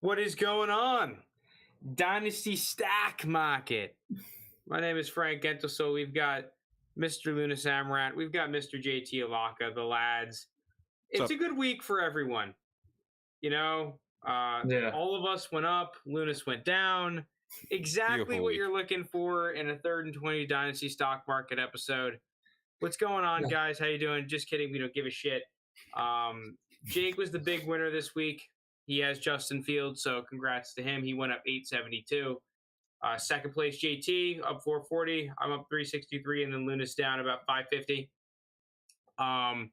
What is going on? Dynasty Stack Market. My name is Frank Gentelso. We've got Mr. Luna Samrat. We've got Mr. JT Alaka, the lads. It's a good week for everyone. You know, all of us went up. Lunas went down. Exactly what you're looking for in a 3rd and 20 Dynasty Stock Market episode. What's going on, guys? How you doing? Just kidding. We don't give a shit. Jake was the big winner this week. He has Justin Fields, so congrats to him. He went up 872. Second place, JT, up 440. I'm up 363, and then Luna's down about 550. I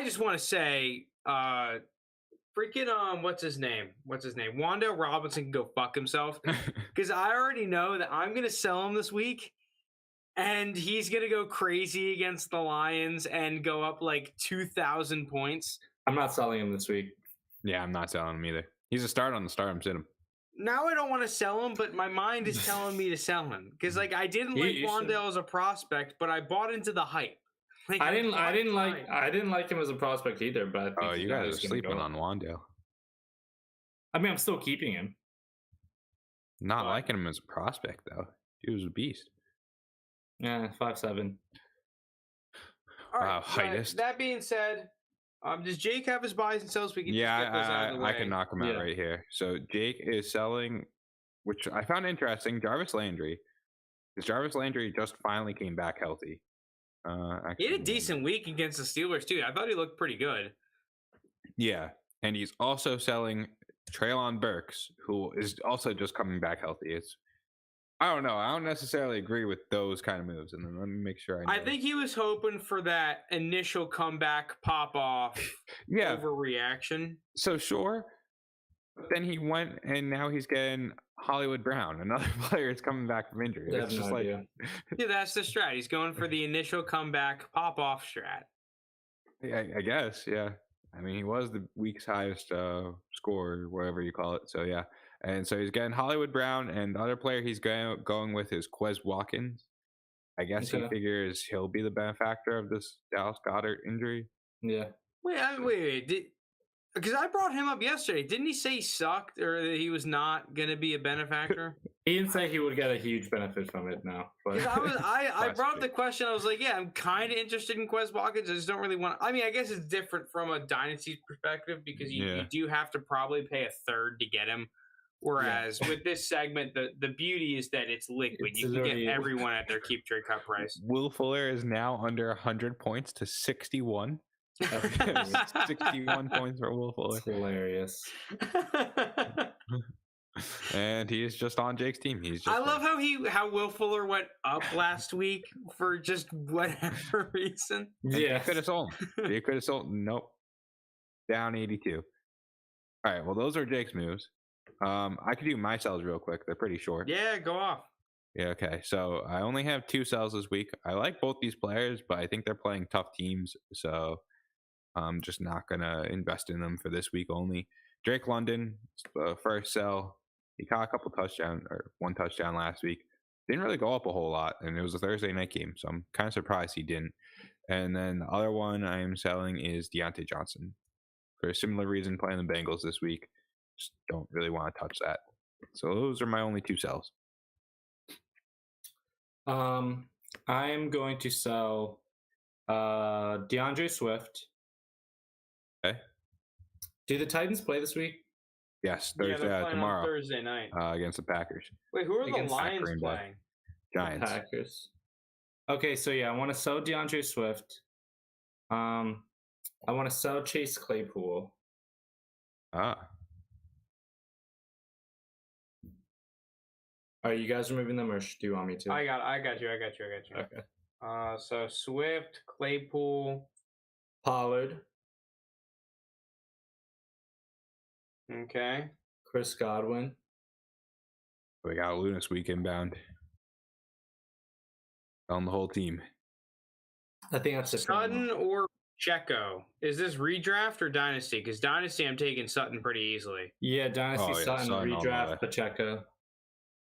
just want to say, what's his name? Wandale Robinson can go fuck himself, because I already know that I'm going to sell him this week, and he's going to go crazy against the Lions and go up like 2,000 points. I'm not selling him this week. Yeah, I'm not selling him either. He's a start on the start. I'm sitting him. Now I don't want to sell him, but my mind is telling me to sell him because, like, I didn't like Wandale as a prospect, but I bought into the hype. Like, I didn't like him as a prospect either. But I think you guys are sleeping on Wandale. I mean, I'm still keeping him. Not liking him as a prospect though. He was a beast. Yeah, 5'7". All right, highest. That being said. Does Jake have his buys and sells? We can just get those out of the way. I can knock him out right here. So Jake is selling, which I found interesting, Jarvis Landry. Because Jarvis Landry just finally came back healthy. He had a decent week against the Steelers, too. I thought he looked pretty good. Yeah, and he's also selling Treylon Burks, who is also just coming back healthy. I don't know. I don't necessarily agree with those kind of moves. And then let me make sure I think he was hoping for that initial comeback pop-off overreaction. So sure. But then he went, and now he's getting Hollywood Brown. Another player is coming back from injury. It's just yeah, that's the strat. He's going for the initial comeback pop-off strat. Yeah, I guess, yeah. I mean, he was the week's highest scorer, whatever you call it. So, yeah. And so he's getting Hollywood Brown, and the other player he's going with is Quez Watkins. I guess he figures he'll be the benefactor of this Dallas Goedert injury. Yeah. Wait. Because I brought him up yesterday. Didn't he say he sucked or that he was not going to be a benefactor? He didn't say he would get a huge benefit from it now. But I brought up the question. I was like, yeah, I'm kind of interested in Quez Watkins. I just don't really want to. I mean, I guess it's different from a dynasty perspective because you do have to probably pay a third to get him. Whereas with this segment, the beauty is that it's liquid. You can get everyone at their keep trade cut price. Will Fuller is now under 100 points to 61. 61 points for Will Fuller. That's hilarious. And he is just on Jake's team. I love how Will Fuller went up last week for just whatever reason. Yeah, he could have sold him. He could have sold. Nope. Down 82. All right. Well, those are Jake's moves. I could do my sells real quick. They're pretty short. Yeah, go off. Yeah, okay. So I only have 2 sells this week. I like both these players, but I think they're playing tough teams, so I'm just not gonna invest in them for this week only. Drake London, first sell. He caught a couple touchdowns or 1 touchdown last week. Didn't really go up a whole lot, and it was a Thursday night game, so I'm kind of surprised he didn't. And then the other one I am selling is Deontay Johnson for a similar reason, playing the Bengals this week. Just don't really want to touch that. So those are my only 2 sells. I'm going to sell DeAndre Swift. Okay. Do the Titans play this week? Yes, tomorrow. Thursday night against the Packers. Wait, who are the Lions playing? Giants. The Packers. Okay, so I want to sell DeAndre Swift. I want to sell Chase Claypool. Are you guys removing them, or do you want me to? I got you. Okay. So Swift, Claypool, Pollard. Okay. Chris Godwin. We got Lunas week inbound. On the whole team. I think that's Sutton or Checo. Is this redraft or Dynasty? Because Dynasty, I'm taking Sutton pretty easily. Yeah, Dynasty, Sutton, redraft, Pacheco.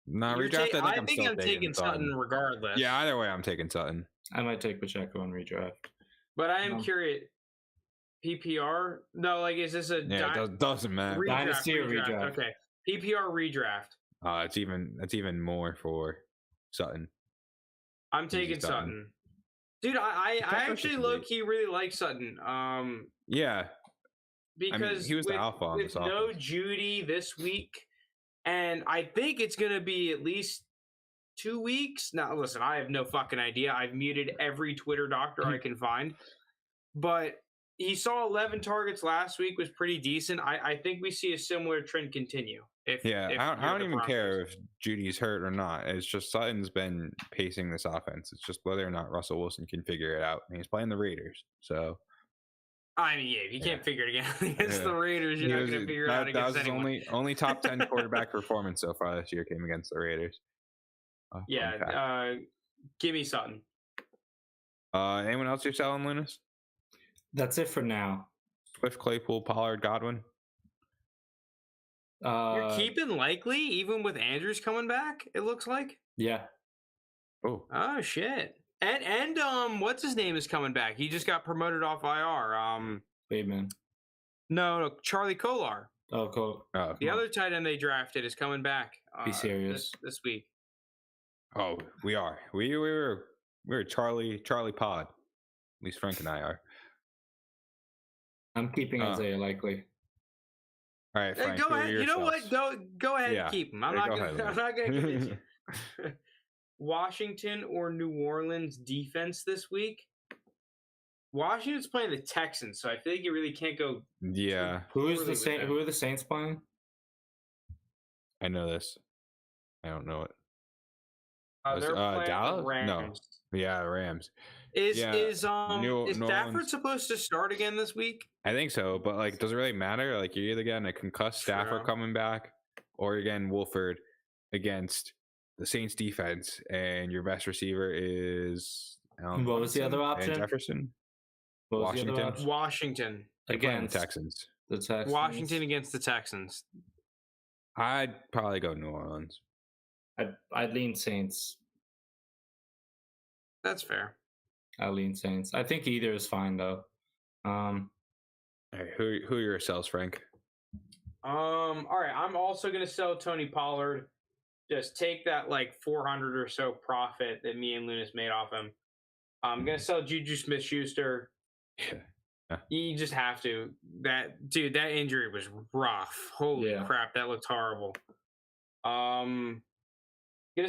No, redraft. I think I'm taking Sutton regardless. Yeah, either way, I'm taking Sutton. I might take Pacheco on redraft. But I am curious. PPR? No, like is this a Yeah, it doesn't matter. Dynasty or redraft? Okay, PPR redraft. It's even more for Sutton. I'm Easy taking Sutton. Dude, I actually low key really like Sutton. Yeah, Because he was the alpha on with this no offense. Judy this week, and I think it's gonna be at least 2 weeks. Now, listen, I have no fucking idea. I've muted every Twitter doctor I can find, but he saw 11 targets last week, was pretty decent. I think we see a similar trend continue. If Yeah, if I you're don't the even care Broncos. if Judy's hurt or not. It's just Sutton's been pacing this offense. It's just whether or not Russell Wilson can figure it out. And he's playing the Raiders, so I mean, yeah, if you can't figure it against Yeah. the Raiders, you're not going to figure it out that against was his anyone. only top 10 quarterback performance so far this year came against the Raiders. Fun fact. Yeah, give me Sutton. Anyone else you're selling, Lunas? That's it for now. Swift, Claypool, Pollard, Godwin. You're keeping likely, even with Andrews coming back. It looks like. Yeah. Oh shit! And what's his name is coming back? He just got promoted off IR. Bateman. No, Charlie Kolar. Oh, cool. The other tight end they drafted is coming back. Be serious. This week. Oh, we are. We're Charlie Pod. At least Frank and I are. I'm keeping Isaiah Likely. All right, Frank. Go ahead. You know what? Go ahead and keep him. I'm not gonna convince you. Washington or New Orleans defense this week? Washington's playing the Texans, so I feel like you really can't go. Yeah. Who are the Saints playing? I know this. I don't know it. They're playing Dallas? the Rams. No. Yeah, Rams. Is New Stafford Orleans supposed to start again this week? I think so, but like, does it really matter? Like, you're either getting a concussed Stafford coming back, or you're getting Wolford against the Saints defense, and your best receiver is what was the other option? Jefferson. Washington against the Texans. The Texans. Washington against the Texans. I'd probably go New Orleans. I'd lean Saints. That's fair. I lean Saints. I think either is fine though. All right, who are your sells, Frank? All right, I'm also gonna sell Tony Pollard. Just take that like 400 or so profit that me and Lunas made off him. I'm gonna sell Juju Smith-Schuster. Yeah. You just have to. That injury was rough. Holy crap, that looked horrible. Gonna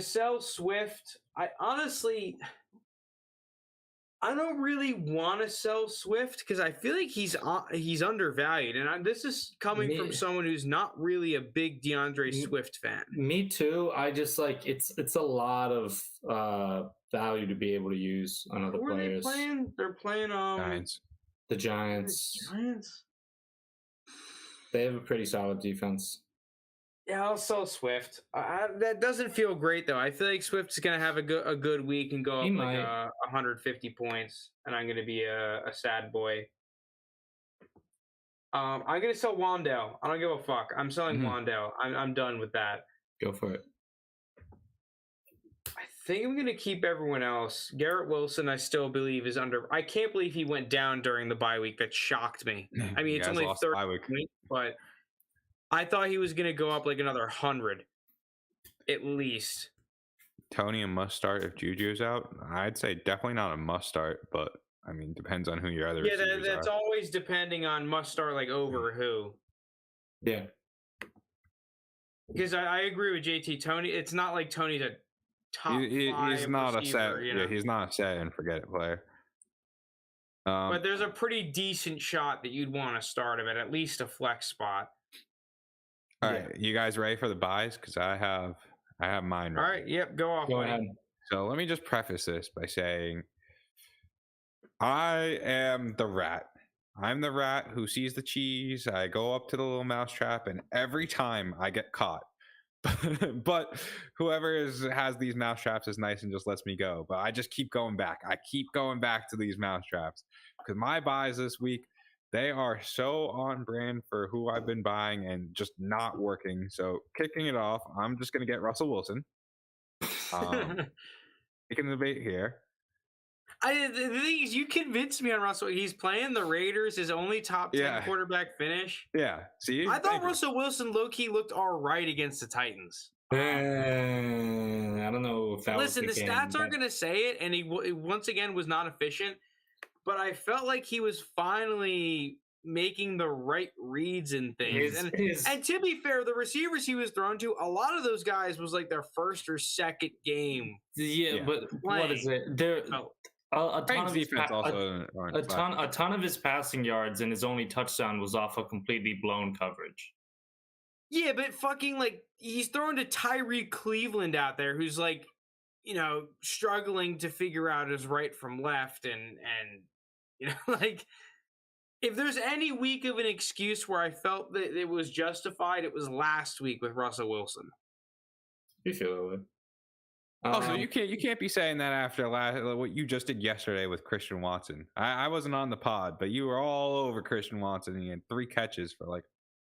sell Swift. I don't really want to sell Swift because I feel like he's undervalued, and this is coming from someone who's not really a big DeAndre Swift fan. Me too. I just like it's a lot of value to be able to use on other players. Who are they playing? They're playing Giants. The Giants. Giants. They have a pretty solid defense. Yeah, I'll sell Swift. That doesn't feel great though. I feel like Swift's gonna have a good week and go up like 150 points, and I'm gonna be a sad boy. I'm gonna sell Wandale. I don't give a fuck. I'm selling Wandale. I'm done with that. Go for it. I think I'm gonna keep everyone else. Garrett Wilson, I still believe is under. I can't believe he went down during the bye week. That shocked me. I mean, it's only 30 points, but I thought he was going to go up like another 100, at least. Tony, a must start if Juju's out? I'd say definitely not a must start, but I mean, depends on who your other receivers that's are. always depending on must start, like over who. Yeah. Because I agree with JT. Tony, it's not like Tony's a top he's not receiver, a set. He's not a set and forget it player. But there's a pretty decent shot that you'd want to start him at least a flex spot. All right, you guys ready for the buys? Because I have mine ready. All right, yep, go off. Go ahead. So let me just preface this by saying I am the rat. I'm the rat who sees the cheese. I go up to the little mousetrap, and every time I get caught. But whoever has these mousetraps is nice and just lets me go. But I just keep going back. I keep going back to these mousetraps because my buys this week, they are so on brand for who I've been buying and just not working. So kicking it off, I'm just going to get Russell Wilson. Taking the bait here. The thing is, you convinced me on Russell. He's playing the Raiders, his only top 10 Yeah. quarterback finish. Yeah. See, I thought Thank you. Russell Wilson low-key looked all right against the Titans. I don't know if that Listen, the was the stats game, aren't going to say it, and he once again was not efficient, but I felt like he was finally making the right reads and things. And to be fair, the receivers he was thrown to, a lot of those guys was like their first or second game. Yeah, but what is it? A ton of his defense also a ton of his passing yards and his only touchdown was off a completely blown coverage. Yeah, but fucking like he's throwing to Tyree Cleveland out there, who's like, struggling to figure out his right from left, and like if there's any week of an excuse where I felt that it was justified, it was last week with Russell Wilson. You feel that way? Also, you can't be saying that after what you just did yesterday with Christian Watson. I wasn't on the pod, but you were all over Christian Watson. And he had 3 catches for like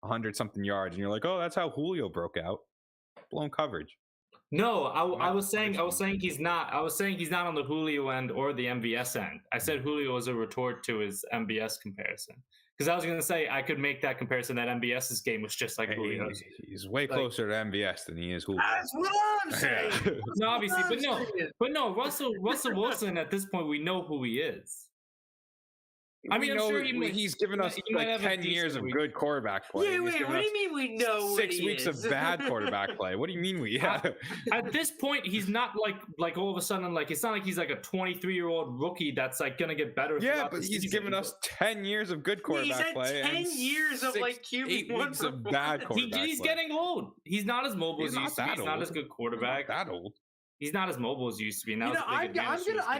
100-something yards, and you're like, "Oh, that's how Julio broke out, blown coverage." No, I was saying he's not. I was saying he's not on the Julio end or the MVS end. I said Julio was a retort to his MVS comparison. Because I was going to say I could make that comparison that MVS's game was just like Julio's. He's way closer to MVS than he is Julio. That's what I'm saying. No, obviously, but no. Russell Wilson at this point, we know who he is. I mean, I'm sure he's given us like 10 years of good quarterback play. Yeah, wait, what do you mean we know 6 weeks of bad quarterback play? What do you mean we have? At this point, he's not like all of a sudden, like it's not like he's like a 23-year-old rookie that's like gonna get better. Yeah, but he's given us 10 years of good quarterback play. 10 years of like QB1 weeks of bad quarterback He's play. getting old. He's not as mobile as he used to be. He's not as good quarterback. That old. He's not as mobile as he used to be. And I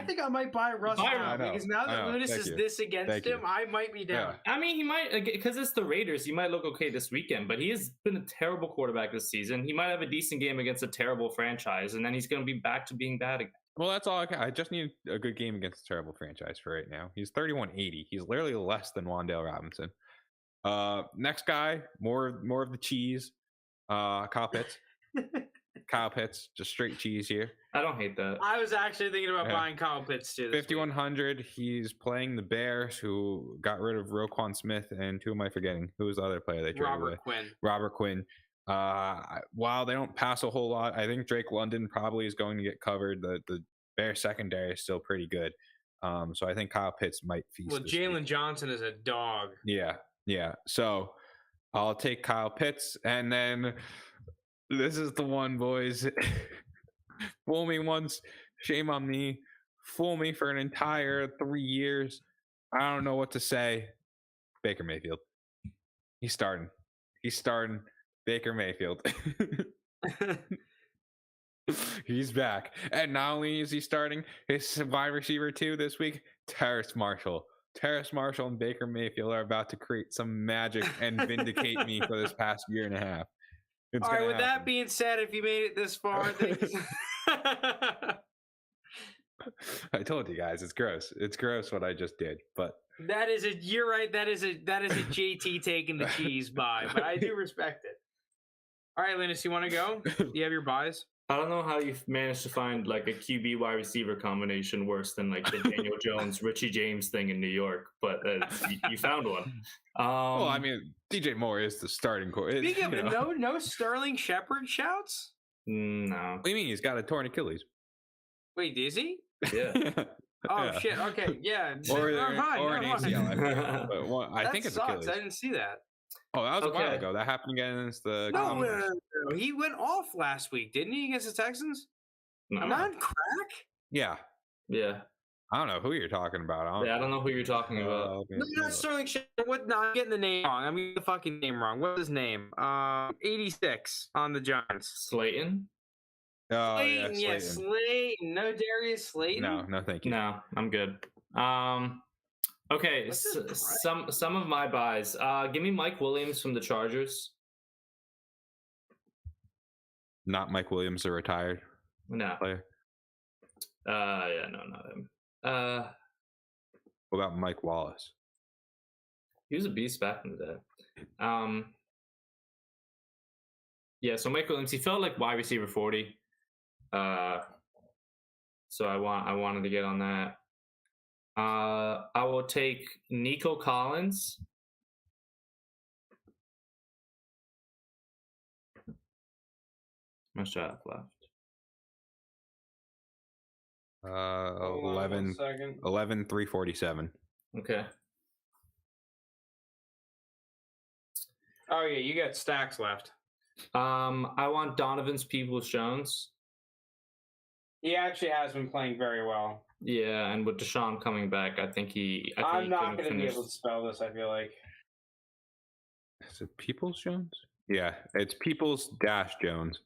think I might buy Russ now because now that Lunas is this against him, I might be down. Yeah. I mean, he might, because it's the Raiders, he might look okay this weekend, but he has been a terrible quarterback this season. He might have a decent game against a terrible franchise, and then he's going to be back to being bad again. Well, that's all I just need a good game against a terrible franchise for right now. He's 3180. He's literally less than Wan'Dale Robinson. Next guy, more of the cheese. Kyle Pitts. Kyle Pitts, just straight cheese here. I don't hate that. I was actually thinking about buying Kyle Pitts too. 5,100. He's playing the Bears, who got rid of Roquan Smith, and who am I forgetting? Who was the other player they traded with? Robert Quinn. While they don't pass a whole lot, I think Drake London probably is going to get covered. The Bears secondary is still pretty good. So I think Kyle Pitts might feast. Well, Jalen Johnson is a dog. Yeah. So I'll take Kyle Pitts, and then this is the one, boys. Fool me once, shame on me. Fool me for an entire 3 years. I don't know what to say. Baker Mayfield. He's starting. Baker Mayfield. He's back. And not only is he starting, his wide receiver too this week, Terrace Marshall. Terrace Marshall and Baker Mayfield are about to create some magic and vindicate me for this past year and a half. All right, with that being said, if you made it this far, I told you guys, it's gross. It's gross what I just did, but you're right. That is a JT taking the cheese buy, but I do respect it. All right, Linus, you want to go? You have your buys? I don't know how you've managed to find like a QB wide receiver combination worse than like the Daniel Jones, Richie James thing in New York, but you found one. Well, I mean, DJ Moore is the starting core. Speaking of no Sterling Shepard shouts? No. What do you mean? He's got a torn Achilles. Wait, is he? Yeah. Oh, yeah. Shit. Okay, yeah. Or an ACL. But I think it's sucks. Achilles. I didn't see that. Oh, that was a while ago. That happened against the No. He went off last week, didn't he, against the Texans? No. Am I on crack? Yeah. I don't know who you're talking about. I don't know who you're talking about. No, not Sterling Shepard. No, I'm getting the name wrong. I'm getting the fucking name wrong. What's his name? 86 on the Giants. Slayton? Oh, Slayton, yeah, Slayton. No Darius Slayton? No, thank you. No, I'm good. Okay, some of my buys. Give me Mike Williams from the Chargers. Not Mike Williams, a retired player. Yeah, no, not him. What about Mike Wallace? He was a beast back in the day. Yeah, so Mike Williams, he felt like wide receiver 40. So I wanted to get on that. I will take Nico Collins. How much do I have left? 11 347. Okay. Oh yeah, you got stacks left. I want Donovan's Peoples-Jones. He actually has been playing very well. Yeah, and with Deshaun coming back, I think I'm not going to be able to spell this, I feel like. Is it Peoples Jones? Yeah, it's Peoples Jones.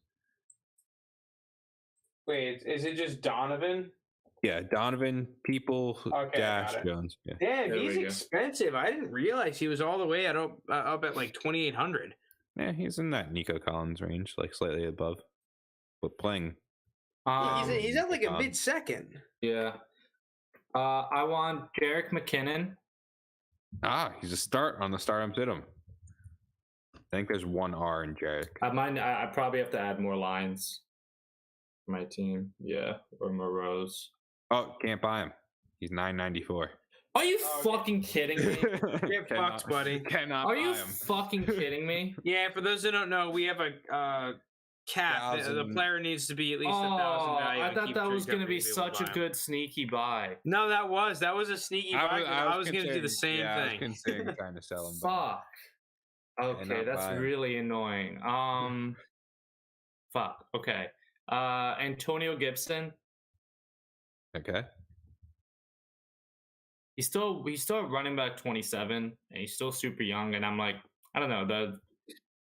Wait, is it just Donovan? Yeah, Donovan People Jones. Yeah. Damn, he's expensive. I didn't realize he was all the way up at like 2,800. Yeah, he's in that Nico Collins range, like slightly above, but playing. He's at like a mid-second. Yeah. I want Jerick McKinnon. He's a start on the start. Sit him. I think there's one R in Jerick. I probably have to add more lines for my team. Yeah, or more rows. Oh, can't buy him. He's $9.94. Are you fucking kidding me? Get fucked, buddy. Are you fucking kidding me? Yeah, for those who don't know, we have a cap. The player needs to be at least 1,000 value. I thought that was going to be such a good sneaky buy. No, that was a sneaky buy. I was going to do the same thing. I was considering trying to sell him. Fuck. Okay, that's really annoying. Fuck. Okay. Antonio Gibson. Okay. He's still running back 27, and he's still super young. And I'm like, I don't know,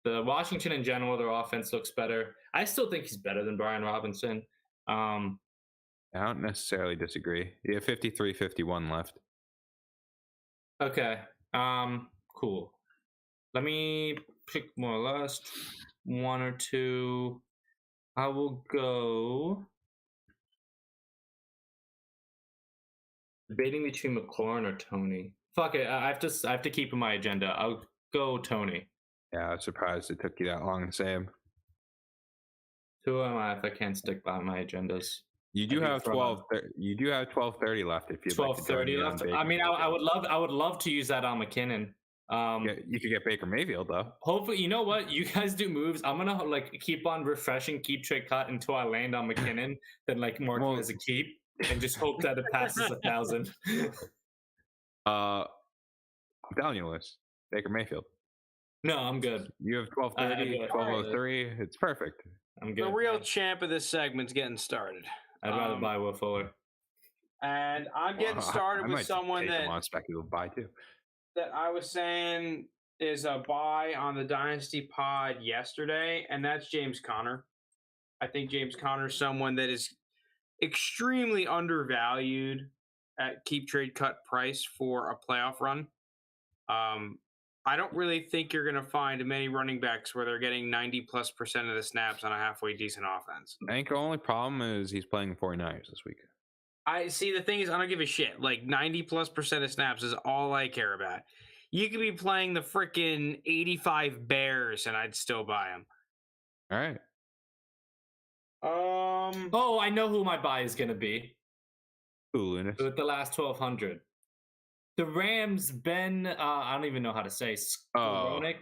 the Washington in general, their offense looks better. I still think he's better than Brian Robinson. I don't necessarily disagree. You have 53-51 left. Okay. Cool. Let me pick more or less one or two. I will go debating between McLaurin or Tony. Fuck it. I have to keep in my agenda. I'll go Tony. Yeah, I was surprised it took you that long to say him. Who am I if I can't stick by my agendas? You do have 12. You do have 12:30 left. If you 12:30 left. I mean, I would love to use that on McKinnon. You could get Baker Mayfield though. Hopefully, you know what? You guys do moves. I'm gonna like keep on refreshing, keep trade cut until I land on McKinnon, then like mark him as a keep, and just hope that it passes 1,000. I'm telling you, Lewis, Baker Mayfield. No, I'm good. You have 12:30, 12:03. It's perfect. I'm good. The real champ of this segment's getting started. I'd rather buy Will Fuller. And I'm getting started with someone that on speculative buy too. That I was saying is a buy on the Dynasty pod yesterday, and that's James Conner. I think James Conner is someone that is extremely undervalued at keep trade cut price for a playoff run. I don't really think you're going to find many running backs where they're getting 90+% of the snaps on a halfway decent offense. I think the only problem is he's playing the 49ers this week. I see. The thing is, I don't give a shit. Like 90+% of snaps is all I care about. You could be playing the freaking 85 Bears, and I'd still buy them. All right. Oh, I know who my buy is gonna be. Who, Lunas? With the last 1,200, the Rams. I don't even know how to say Skowronek.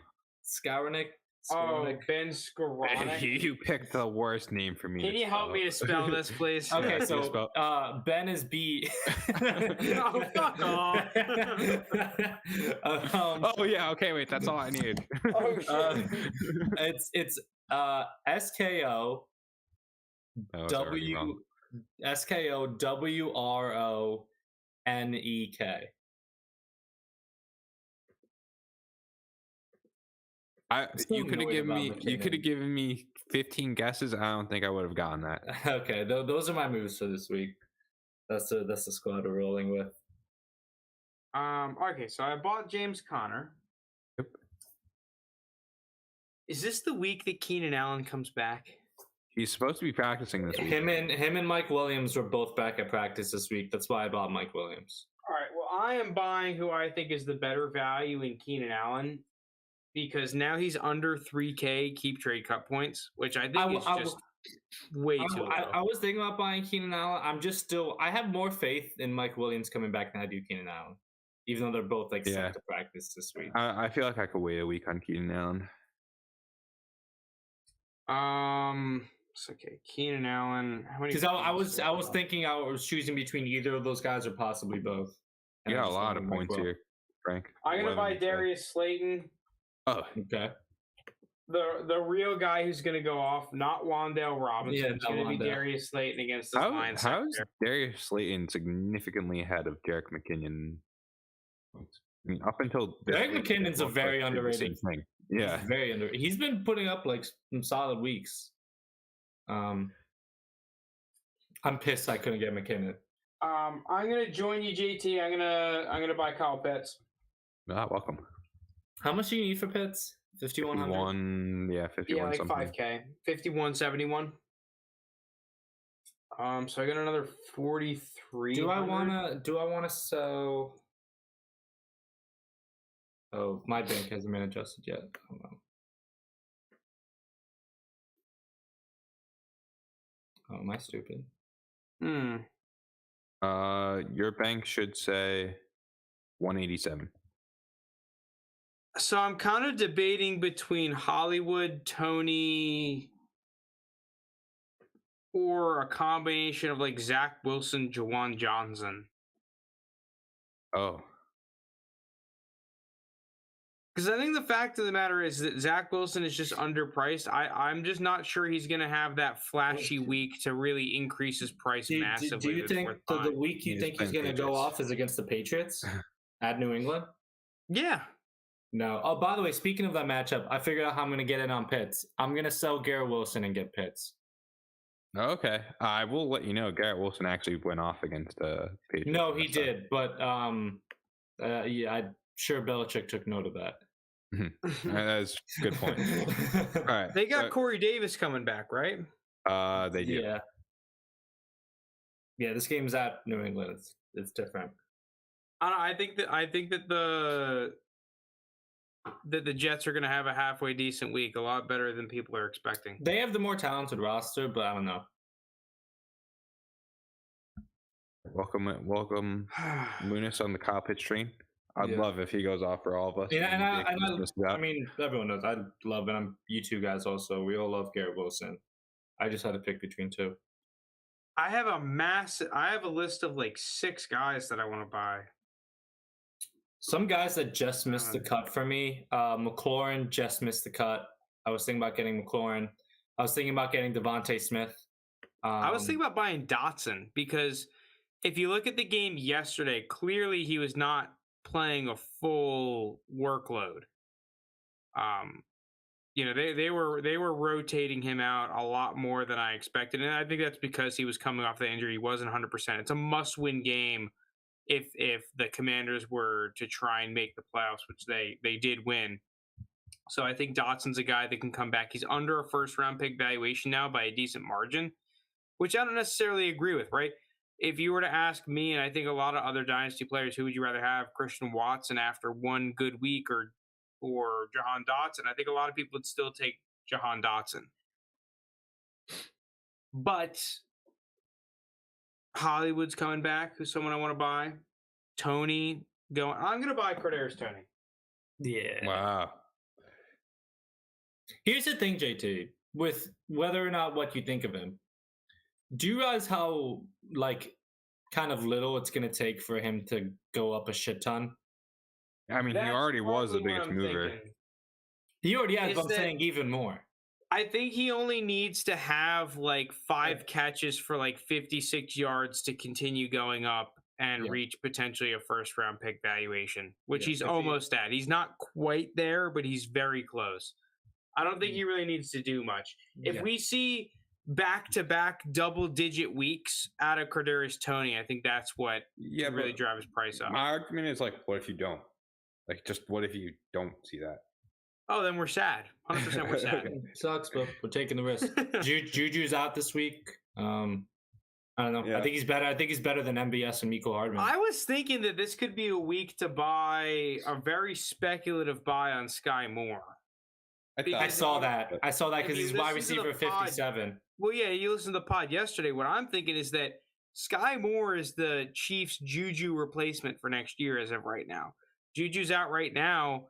Oh, Ben Skowronek. You picked the worst name for me. Can you help me to spell this, please? Okay, so Ben is B. Oh, fuck off. Oh yeah, okay, wait, that's all I need. It's SKO WRONEK. You could have given me 15 guesses. I don't think I would have gotten that. Okay, those are my moves for this week. That's the squad we're rolling with. Okay, so I bought James Conner. Yep. Is this the week that Keenan Allen comes back? He's supposed to be practicing this week. Him and Mike Williams were both back at practice this week. That's why I bought Mike Williams. All right, well, I am buying who I think is the better value in Keenan Allen, because now he's under 3K keep trade cut points, which I think is just way too low. I was thinking about buying Keenan Allen. I have more faith in Mike Williams coming back than I do Keenan Allen, even though they're both like set to practice this week. I feel like I could wait a week on Keenan Allen. It's okay. Keenan Allen. Because I was thinking I was choosing between either of those guys or possibly both. You got a lot of points here, Frank. I'm gonna buy Darius Slayton. Oh, okay. The real guy who's gonna go off, not Wan'Dale Robinson. Yeah, it's gonna be Darius Slayton against the Lions. How's Darius Slayton significantly ahead of Jerick McKinnon? I mean, up until Jerick McKinnon's a very underrated thing. Yeah, he's very underrated. He's been putting up like some solid weeks. I'm pissed I couldn't get McKinnon. I'm gonna join you, JT. I'm gonna buy Kyle Pitts. Welcome. How much do you need for Pitts? 5,100. Yeah, 51. Yeah, like something. 5K. 51.71. So I got another 43. Do I wanna sell? Oh, my bank hasn't been adjusted yet. Hold on. Oh, am I stupid? Your bank should say 187. So I'm kind of debating between Hollywood, Tony, or a combination of like Zach Wilson, Jawan Johnson. Oh. Because I think the fact of the matter is that Zach Wilson is just underpriced. I'm just not sure he's going to have that flashy week to really increase his price massively. Do you think the week you think he's going to go off is against the Patriots at New England? Yeah. No. Oh, by the way, speaking of that matchup, I figured out how I'm going to get in on Pitts. I'm going to sell Garrett Wilson and get Pitts. Okay. I will let you know Garrett Wilson actually went off against Patriots. No, he did. But yeah, I'm sure Belichick took note of that. That's a good point. All right. They got Corey Davis coming back, right? They do. Yeah. Yeah, this game's at New England. It's different. I think that the Jets are going to have a halfway decent week, a lot better than people are expecting. They have the more talented roster, but I don't know. Welcome, Lunas on the Kyle Pitts train. I'd love if he goes off for all of us. Yeah, I mean, everyone knows. I love it. You two guys also. We all love Garrett Wilson. I just had to pick between two. I have a list of like 6 guys that I want to buy. Some guys that just missed the cut for me. McLaurin just missed the cut. I was thinking about getting McLaurin. I was thinking about getting Devontae Smith. I was thinking about buying Dotson because if you look at the game yesterday, clearly he was not playing a full workload. They were rotating him out a lot more than I expected, and I think that's because he was coming off the injury. He wasn't 100%. It's a must-win game if the Commanders were to try and make the playoffs, which they did win. So I think Dotson's a guy that can come back. He's under a first-round pick valuation now by a decent margin, which I don't necessarily agree with, right? If you were to ask me, and I think a lot of other Dynasty players, who would you rather have, Christian Watson after one good week or Jahan Dotson? I think a lot of people would still take Jahan Dotson. But Hollywood's coming back, who's someone I want to buy. Tony going. I'm going to buy Kadarius Toney. Yeah. Wow. Here's the thing, JT, with whether or not what you think of him. Do you realize how, kind of little it's going to take for him to go up a shit ton? I mean, he already was the biggest mover. He already has, but I'm saying even more. I think he only needs to have 5 catches for 56 yards to continue going up and reach potentially a first-round pick valuation, which he's almost at. He's not quite there, but he's very close. I don't think he really needs to do much. If we see back-to-back double-digit weeks out of Kadarius Toney, I think that's what really drive his price up. My argument is what if you don't? Just what if you don't see that? Oh, then we're sad. 100% we're sad. It sucks, but we're taking the risk. Juju's out this week. I don't know. Yeah. I think he's better. I think he's better than MBS and Miko Hardman. I was thinking that this could be a week to buy a very speculative buy on Sky Moore. I saw that. I saw that if because you he's wide listen to the receiver pod- 57. Well, yeah, you listened to the pod yesterday. What I'm thinking is that Sky Moore is the Chiefs' Juju replacement for next year as of right now. Juju's out right now.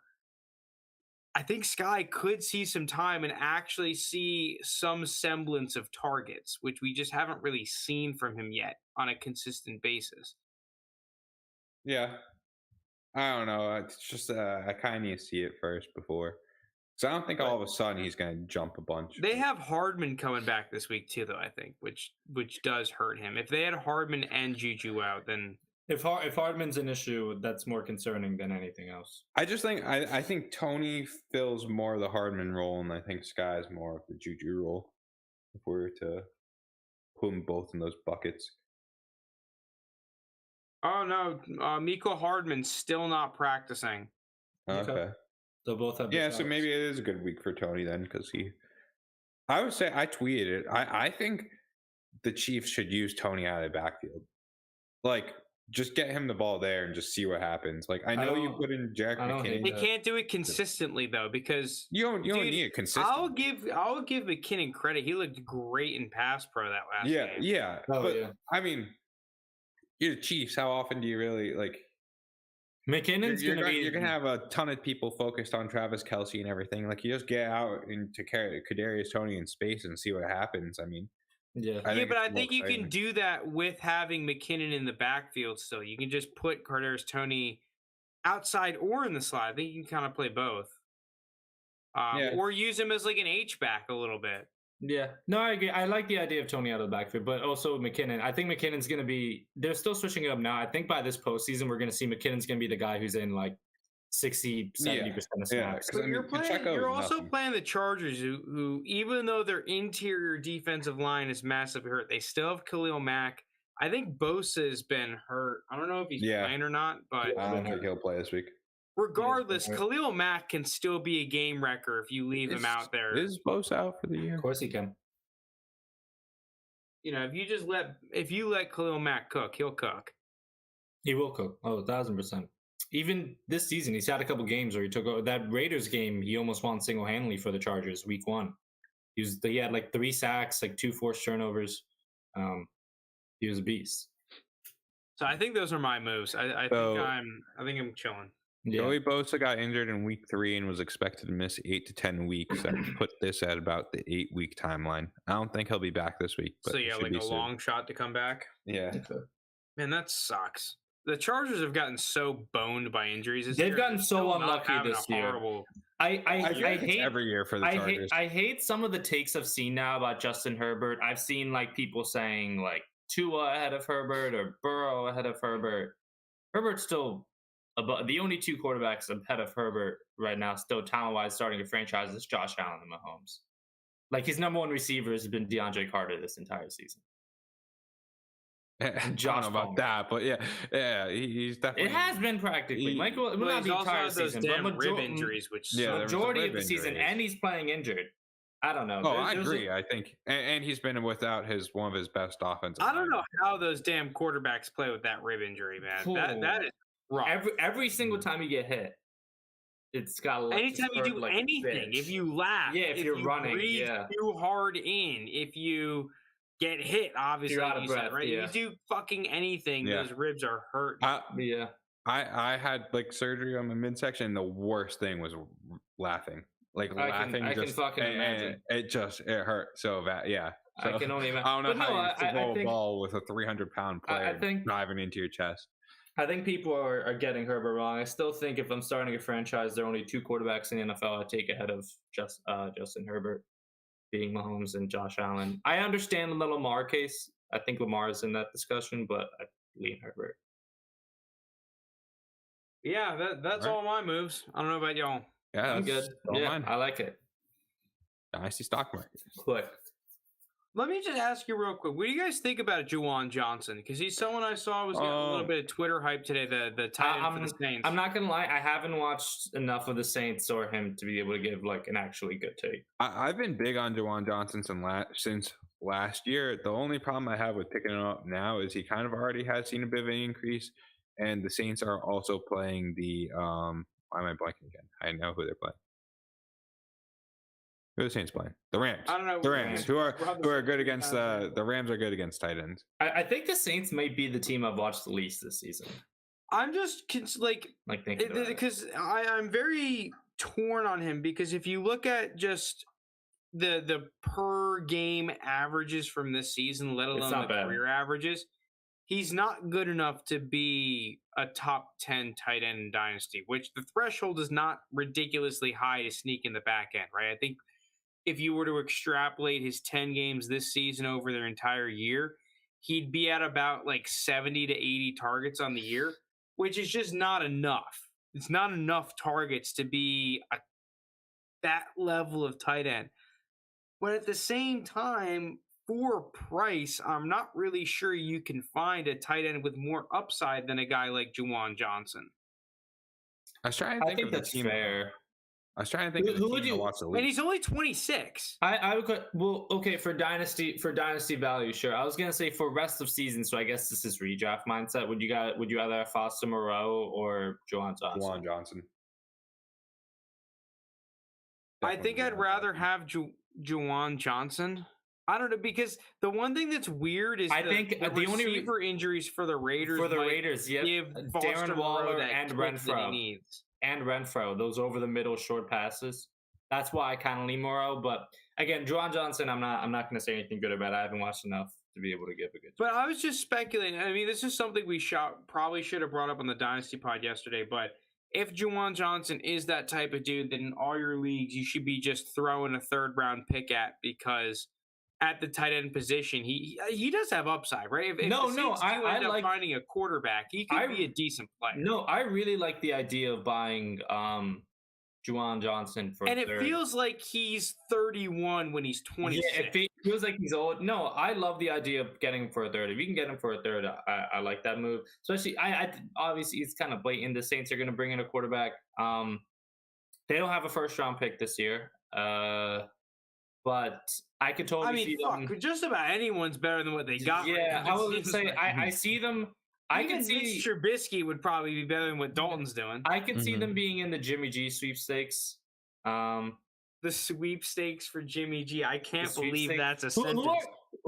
I think Sky could see some time and actually see some semblance of targets, which we just haven't really seen from him yet on a consistent basis. Yeah. I don't know. It's just I kind of need to see it first before. So I don't think all of a sudden he's going to jump a bunch. They have Hardman coming back this week too, though. I think, which does hurt him. If they had Hardman and Juju out, then If Hardman's an issue, that's more concerning than anything else. I just think I think Tony fills more of the Hardman role, and I think Sky's more of the Juju role. If we were to put them both in those buckets. oh no, Miko Hardman's still not practicing. Okay. They'll both have. Yeah, so maybe it is a good week for Tony then, because I would say I tweeted it. I think the Chiefs should use Tony out of the backfield. Like, just get him the ball there and just see what happens. Like, I know you put in Jarek McKinnon. They can't do it consistently though, because You don't need it consistently. I'll give McKinnon credit. He looked great in pass pro that last game. Yeah. I mean, you're the Chiefs. How often do you really like? McKinnon's You're gonna have a ton of people focused on Travis Kelce and everything. Like, you just get out into Kadarius Toney in space and see what happens. I mean, but I think you can do that with having McKinnon in the backfield still. You can just put Kadarius Toney outside or in the slot. I think you can kind of play both. Or use him as like an H-back a little bit. Yeah. No, I agree. I like the idea of Tony out of the backfield, but also McKinnon. I think McKinnon's going to be – they're still switching it up now. I think by this postseason, we're going to see McKinnon's going to be the guy who's in like 60, 70% of snaps. But you're also playing the Chargers, who even though their interior defensive line is massively hurt, they still have Khalil Mack. I think Bosa has been hurt. I don't know if he's playing or not, but I don't think he'll play this week. Regardless, Khalil Mack can still be a game wrecker if you leave him out there. Is Bosa out for the year? Of course he can. You know, if you let Khalil Mack cook, he'll cook. He will cook. 1,000%. Even this season, he's had a couple games where he took over. That Raiders game, he almost won single-handedly for the Chargers week 1. He had like 3 sacks, like 2 forced turnovers. He was a beast. So I think those are my moves. I think I'm chilling. Yeah. Joey Bosa got injured in week 3 and was expected to miss 8 to 10 weeks. I put this at about the 8-week timeline. I don't think he'll be back this week. But so yeah, like a long shot to come back. Yeah. Man, that sucks. The Chargers have gotten so boned by injuries this year. They've gotten so unlucky this year. I hate every year for the Chargers. I hate some of the takes I've seen now about Justin Herbert. I've seen like people saying like Tua ahead of Herbert or Burrow ahead of Herbert. Herbert's still the only 2 quarterbacks ahead of Herbert right now, still talent-wise, starting a franchise is Josh Allen and Mahomes. Like, his number 1 receiver has been DeAndre Carter this entire season. I don't know about that, but yeah, he's definitely. It has been practically. Michael, not the entire season, but rib injuries, which majority of the season, and he's playing injured. I don't know. I agree. I think, and he's been without one of his best offensive. I don't know how those damn quarterbacks play with that rib injury, man. That is rough. Every single time you get hit, it's got. Anytime you do like anything, if you laugh, if you're running, breathe too hard in, if you get hit, obviously, you're out of breath, right? You do fucking anything, those ribs are hurt. I had like surgery on my midsection, and the worst thing was laughing. Like laughing, I can fucking imagine. It hurt so bad. Yeah, so, I can only imagine. I don't know how you throw a ball with a 300-pound player driving into your chest. I think people are getting Herbert wrong. I still think if I'm starting a franchise, there are only 2 quarterbacks in the NFL I'd take ahead of Justin Herbert, being Mahomes and Josh Allen. I understand the Lamar case. I think Lamar is in that discussion, but I lean Herbert. Yeah, that's all my moves. I don't know about y'all. Yeah, I'm good. Yeah, I like it. Dynasty stock market. Quick. Let me just ask you real quick. What do you guys think about Juwan Johnson? Because he's someone I saw was getting a little bit of Twitter hype today, the tight end for the Saints. I'm not going to lie. I haven't watched enough of the Saints or him to be able to give like an actually good take. I've been big on Juwan Johnson since last year. The only problem I have with picking him up now is he kind of already has seen a bit of an increase. And the Saints are also playing the why am I blanking again? I know who they're playing. Who are the Saints playing? The Rams. I don't know. The Rams, who are good against the the Rams are good against tight ends. I think the Saints might be the team I've watched the least this season. I'm just thinking about it. because I'm very torn on him, because if you look at just the per game averages from this season, let alone the career averages, he's not good enough to be a top 10 tight end in Dynasty, which the threshold is not ridiculously high to sneak in the back end, right? I think if you were to extrapolate his 10 games this season over their entire year, he'd be at about like 70 to 80 targets on the year, which is just not enough. It's not enough targets to be that level of tight end. But at the same time, for price, I'm not really sure you can find a tight end with more upside than a guy like Juwan Johnson. I was trying to think of that's fair. I was trying to think of who would you watch the league. And he's only 26. I would for dynasty value, sure. I was gonna say for rest of season, so I guess this is redraft mindset. Would you rather have Foster Moreau or Juwan Johnson? Juwan Johnson. I think I'd rather have Juwan Johnson. I don't know, because the one thing that's weird is the only receiver injuries for the Raiders. For the Raiders, yeah, Darren Waller and Renfro, those over the middle short passes. That's why I kind of lean Moreau. But again, Juwan Johnson, I'm not going to say anything good about. I haven't watched enough to be able to give a good. But I was just speculating. I mean, this is something we probably should have brought up on the Dynasty pod yesterday. But if Juwan Johnson is that type of dude, then in all your leagues you should be just throwing a 3rd round pick at, because at the tight end position, he does have upside, right? If I end up finding a quarterback, he could be a decent player. No, I really like the idea of buying Juwan Johnson for. And it feels like he's 31 when he's 26. Yeah, it feels like he's old. No, I love the idea of getting him for a 3rd. If you can get him for a 3rd, I like that move. Especially, I obviously it's kind of blatant. The Saints are going to bring in a quarterback. They don't have a 1st round pick this year. But I could totally see them. Just about anyone's better than what they got. Yeah, I would say I see them. I can see Mitch Trubisky would probably be better than what Dalton's doing. I can see them being in the Jimmy G sweepstakes. The sweepstakes for Jimmy G. I can't believe that's a sentence.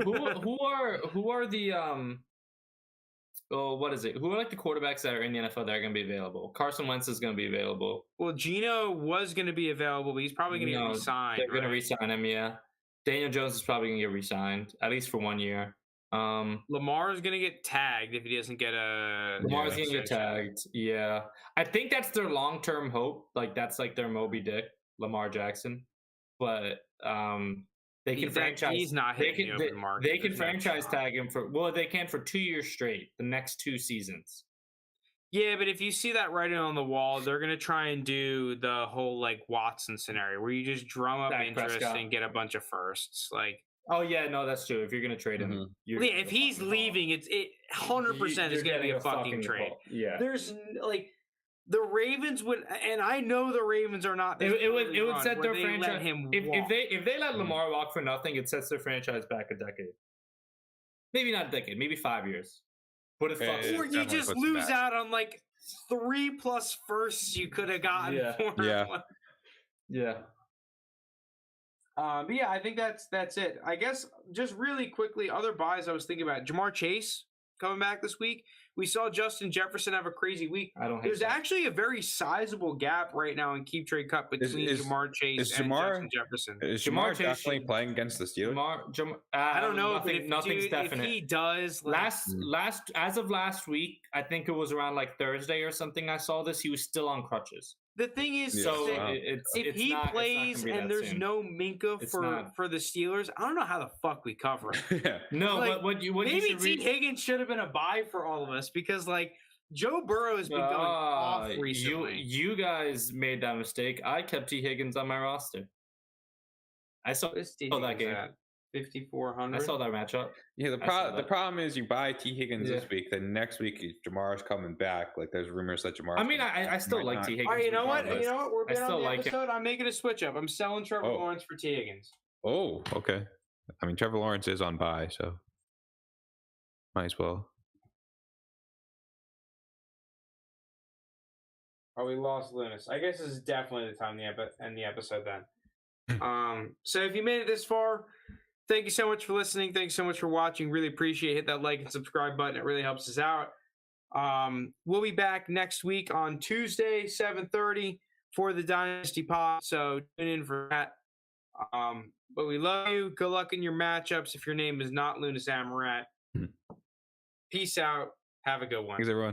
Who are the what is it? Who are like the quarterbacks that are in the NFL that are going to be available? Carson Wentz is going to be available. Well, Geno was going to be available, but he's probably going to get re-signed. They're going to re-sign him, yeah. Daniel Jones is probably going to get re-signed, at least for 1 year. Lamar is going to get tagged if he doesn't get a. Lamar's going to get tagged, yeah. I think that's their long-term hope. Like, that's like their Moby Dick, Lamar Jackson. But they can franchise. He's not hitting the open market. They can franchise tag him they can for 2 years straight, the next 2 seasons. Yeah, but if you see that writing on the wall, they're gonna try and do the whole like Watson scenario where you just drum up interest and get a bunch of firsts. Like, oh yeah, no, that's true. If you're gonna trade him, if he's leaving, it 100% is gonna be a fucking trade. Yeah, there's like. The Ravens would, and I know the Ravens are not. It would set their franchise. If they let Lamar walk for nothing, it sets their franchise back a decade. Maybe not a decade. Maybe 5 years. But or you just lose out on like 3+ firsts you could have gotten. Yeah. But yeah, I think that's it. I guess just really quickly, other buys I was thinking about. Jamar Chase coming back this week. We saw Justin Jefferson have a crazy week. There's actually a very sizable gap right now in keep trade cut between Jamar Chase and Justin Jefferson. Is Jamar definitely playing against the Steelers? I don't know. Nothing's definite. If he does, as of last week, I think it was around like Thursday or something. I saw this. He was still on crutches. The thing is, if he plays and there's no Minka for the Steelers, I don't know how the fuck we cover him. No, but maybe T. Higgins should have been a buy for all of us, because like Joe Burrow has been going off recently. You guys made that mistake. I kept T. Higgins on my roster. I saw that game. 5,400. I saw that matchup. Yeah, the problem is you buy T. Higgins this week, then next week Jamar's coming back. Like there's rumors that Jamar. I mean, I still like T. Higgins. All right, you know what? We're been on the episode. I'm making a switch up. I'm selling Trevor Lawrence for T. Higgins. Oh, okay. I mean, Trevor Lawrence is on bye, so might as well. Oh, we lost Lunas. I guess this is definitely the time to end the episode then. So if you made it this far, thank you so much for listening. Thanks so much for watching. Really appreciate it. Hit that like and subscribe button. It really helps us out. We'll be back next week on Tuesday, 7:30 for the Dynasty Pod. So tune in for that. But we love you. Good luck in your matchups if your name is not Lunas Amarat. Peace out. Have a good one. Thanks, everyone.